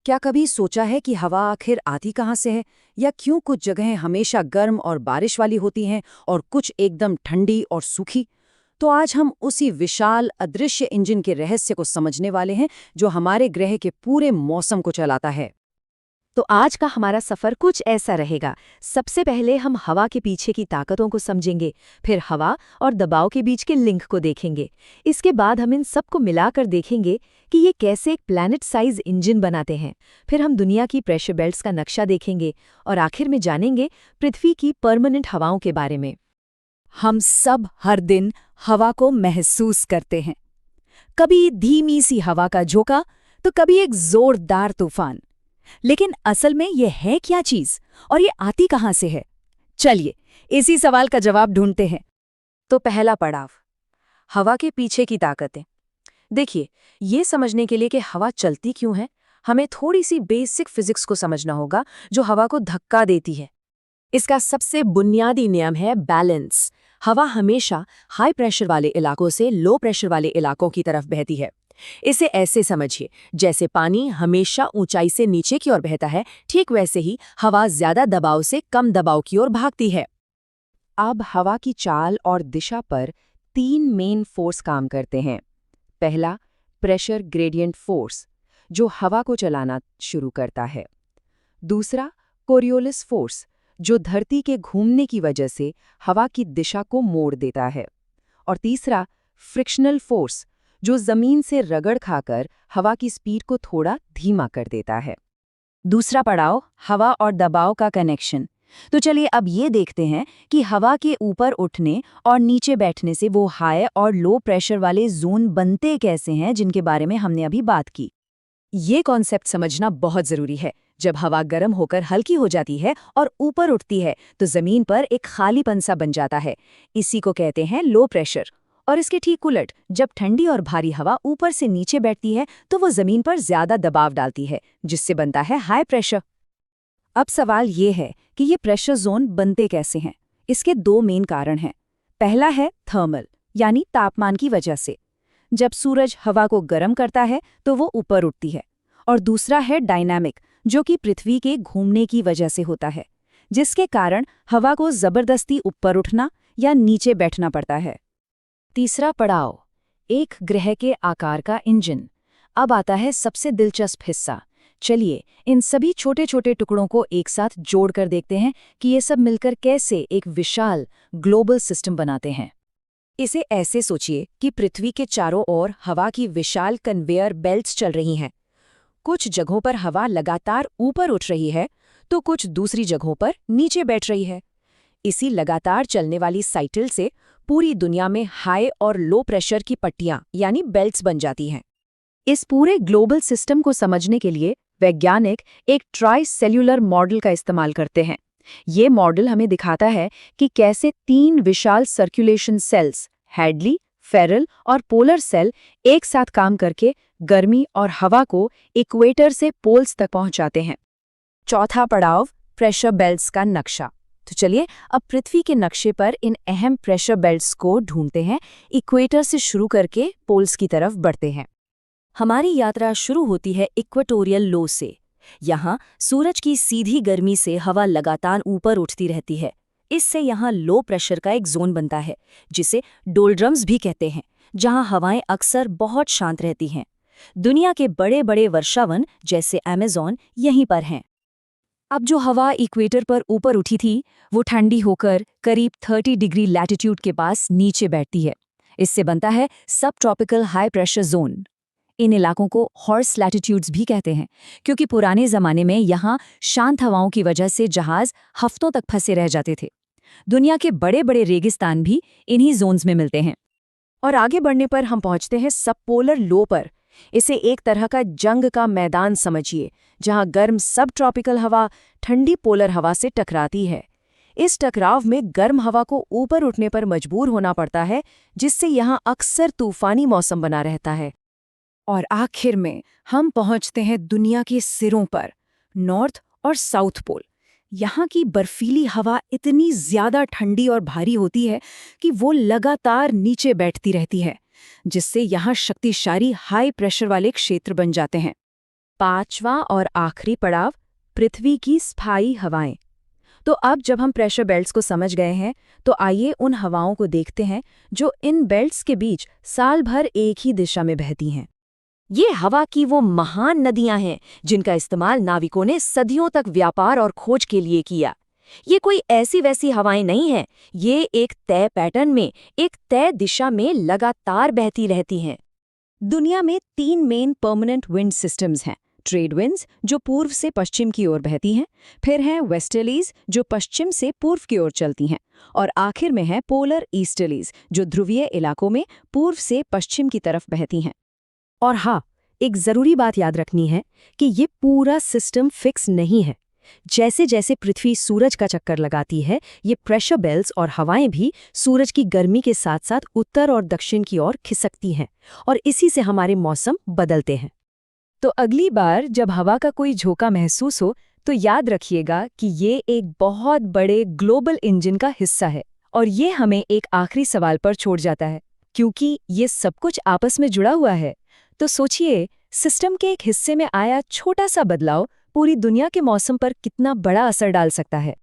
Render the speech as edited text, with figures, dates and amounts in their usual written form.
क्या कभी सोचा है कि हवा आखिर आती कहाँ से है, या क्यों कुछ जगहें हमेशा गर्म और बारिश वाली होती हैं और कुछ एकदम ठंडी और सूखी? तो आज हम उसी विशाल अदृश्य इंजन के रहस्य को समझने वाले हैं जो हमारे ग्रह के पूरे मौसम को चलाता है। तो आज का हमारा सफर कुछ ऐसा रहेगा। सबसे पहले हम हवा के पीछे की ताकतों को समझेंगे, फिर हवा और दबाव के बीच के लिंक को देखेंगे। इसके बाद हम इन सबको मिलाकर देखेंगे कि ये कैसे एक प्लैनेट साइज इंजन बनाते हैं। फिर हम दुनिया की प्रेशर बेल्ट्स का नक्शा देखेंगे और आखिर में जानेंगे पृथ्वी की परमानेंट हवाओं के बारे में। हम सब हर दिन हवा को महसूस करते हैं, कभी धीमी सी हवा का झोंका तो कभी एक जोरदार तूफान। लेकिन असल में ये है क्या चीज और ये आती कहाँ से है? चलिए इसी सवाल का जवाब ढूंढते हैं। तो पहला पड़ाव, हवा के पीछे की ताकतें। देखिए, ये समझने के लिए कि हवा चलती क्यों है, हमें थोड़ी सी बेसिक फिजिक्स को समझना होगा जो हवा को धक्का देती है। इसका सबसे बुनियादी नियम है बैलेंस। हवा हमेशा हाई प्रेशर वाले इलाकों से लो प्रेशर वाले इलाकों की तरफ बहती है। इसे ऐसे समझिए, जैसे पानी हमेशा ऊंचाई से नीचे की ओर बहता है, ठीक वैसे ही हवा ज्यादा दबाव से कम दबाव की ओर भागती है। अब हवा की चाल और दिशा पर तीन मेन फोर्स काम करते हैं। पहला, प्रेशर ग्रेडियंट फोर्स, जो हवा को चलाना शुरू करता है। दूसरा, कोरियोलिस फोर्स, जो धरती के घूमने की वजह से हवा की दिशा को मोड़ देता है। और तीसरा, फ्रिक्शनल फोर्स, जो जमीन से रगड़ खाकर हवा की स्पीड को थोड़ा धीमा कर देता है। दूसरा पड़ाव, हवा और दबाव का कनेक्शन। तो चलिए अब ये देखते हैं कि हवा के ऊपर उठने और नीचे बैठने से वो हाई और लो प्रेशर वाले जोन बनते कैसे हैं, जिनके बारे में हमने अभी बात की। ये कॉन्सेप्ट समझना बहुत जरूरी है। जब हवा गर्म होकर हल्की हो जाती है और ऊपर उठती है तो जमीन पर एक खालीपन सा बन जाता है। इसी को कहते हैं लो प्रेशर। और इसके ठीक उलट, जब ठंडी और भारी हवा ऊपर से नीचे बैठती है तो वो जमीन पर ज्यादा दबाव डालती है, जिससे बनता है हाई प्रेशर। अब सवाल ये है कि ये प्रेशर जोन बनते कैसे हैं। इसके दो मेन कारण हैं। पहला है थर्मल, यानी तापमान की वजह से। जब सूरज हवा को गर्म करता है तो वो ऊपर उठती है। और दूसरा है डायनामिक, जो कि पृथ्वी के घूमने की वजह से होता है, जिसके कारण हवा को जबरदस्ती ऊपर उठना या नीचे बैठना पड़ता है। तीसरा पड़ाव, एक ग्रह के आकार का इंजन। अब आता है सबसे दिलचस्प हिस्सा। चलिए इन सभी छोटे छोटे टुकड़ों को एक साथ जोड़कर देखते हैं कि ये सब मिलकर कैसे एक विशाल ग्लोबल सिस्टम बनाते हैं। इसे ऐसे सोचिए कि पृथ्वी के चारों ओर हवा की विशाल कन्वेयर बेल्ट्स चल रही हैं। कुछ जगहों पर हवा लगातार ऊपर उठ रही है तो कुछ दूसरी जगहों पर नीचे बैठ रही है। इसी लगातार चलने वाली साइकिल से पूरी दुनिया में हाई और लो प्रेशर की पट्टियां यानी बेल्ट्स बन जाती हैं। इस पूरे ग्लोबल सिस्टम को समझने के लिए वैज्ञानिक एक ट्राई सेल्यूलर मॉडल का इस्तेमाल करते हैं। ये मॉडल हमें दिखाता है कि कैसे तीन विशाल सर्कुलेशन सेल्स, हैडली, फेरल और पोलर सेल, एक साथ काम करके गर्मी और हवा को इक्वेटर से पोल्स तक पहुंचाते हैं। चौथा पड़ाव, प्रेशर बेल्ट्स का नक्शा। तो चलिए अब पृथ्वी के नक्शे पर इन अहम प्रेशर बेल्ट्स को ढूंढते हैं। इक्वेटर से शुरू करके पोल्स की तरफ बढ़ते हैं। हमारी यात्रा शुरू होती है इक्वेटोरियल लो से। यहाँ सूरज की सीधी गर्मी से हवा लगातार ऊपर उठती रहती है। इससे यहाँ लो प्रेशर का एक जोन बनता है, जिसे डोल्ड्रम्स भी कहते हैं, जहाँ हवाएं अक्सर बहुत शांत रहती हैं। दुनिया के बड़े बड़े वर्षावन जैसे अमेज़न यहीं पर हैं। अब जो हवा इक्वेटर पर ऊपर उठी थी वो ठंडी होकर करीब 30 डिग्री लैटिट्यूड के पास नीचे बैठती है। इससे बनता है सब ट्रॉपिकल हाई प्रेशर जोन। इन इलाकों को हॉर्स लैटिट्यूड्स भी कहते हैं, क्योंकि पुराने ज़माने में यहाँ शांत हवाओं की वजह से जहाज हफ्तों तक फंसे रह जाते थे। दुनिया के बड़े बड़े रेगिस्तान भी इन्हीं जोन्स में मिलते हैं। और आगे बढ़ने पर हम पहुंचते हैं सब पोलर लो पर। इसे एक तरह का जंग का मैदान समझिए, जहां गर्म सब ट्रॉपिकल हवा ठंडी पोलर हवा से टकराती है। इस टकराव में गर्म हवा को ऊपर उठने पर मजबूर होना पड़ता है, जिससे यहां अक्सर तूफानी मौसम बना रहता है। और आखिर में हम पहुंचते हैं दुनिया के सिरों पर, नॉर्थ और साउथ पोल। यहाँ की बर्फीली हवा इतनी ज्यादा ठंडी और भारी होती है कि वो लगातार नीचे बैठती रहती है, जिससे यहाँ शक्तिशाली हाई प्रेशर वाले क्षेत्र बन जाते हैं। पांचवा और आखिरी पड़ाव, पृथ्वी की स्थायी हवाएं। तो अब जब हम प्रेशर बेल्ट्स को समझ गए हैं, तो आइए उन हवाओं को देखते हैं जो इन बेल्ट्स के बीच साल भर एक ही दिशा में बहती हैं। ये हवा की वो महान नदियां हैं जिनका इस्तेमाल नाविकों ने सदियों तक व्यापार और खोज के लिए किया। ये कोई ऐसी वैसी हवाएं नहीं हैं, ये एक तय पैटर्न में, एक तय दिशा में लगातार बहती रहती हैं। दुनिया में 3 मेन परमानेंट विंड सिस्टम्स हैं। ट्रेड विंड्स जो पूर्व से पश्चिम की ओर बहती हैं, फिर हैं वेस्टर्लीज जो पश्चिम से पूर्व की ओर चलती हैं, और आखिर में है पोलर ईस्टर्लीज जो ध्रुवीय इलाकों में पूर्व से पश्चिम की तरफ बहती हैं। और हाँ, एक जरूरी बात याद रखनी है कि ये पूरा सिस्टम फिक्स नहीं है। जैसे जैसे पृथ्वी सूरज का चक्कर लगाती है, ये प्रेशर बेल्ट्स और हवाएं भी सूरज की गर्मी के साथ साथ उत्तर और दक्षिण की ओर खिसकती हैं, और इसी से हमारे मौसम बदलते हैं। तो अगली बार जब हवा का कोई झोंका महसूस हो, तो याद रखिएगा कि ये एक बहुत बड़े ग्लोबल इंजन का हिस्सा है, और ये हमें एक आखिरी सवाल पर छोड़ जाता है, क्योंकि ये सब कुछ आपस में जुड़ा हुआ है। तो सोचिए, सिस्टम के एक हिस्से में आया छोटा सा बदलाव पूरी दुनिया के मौसम पर कितना बड़ा असर डाल सकता है।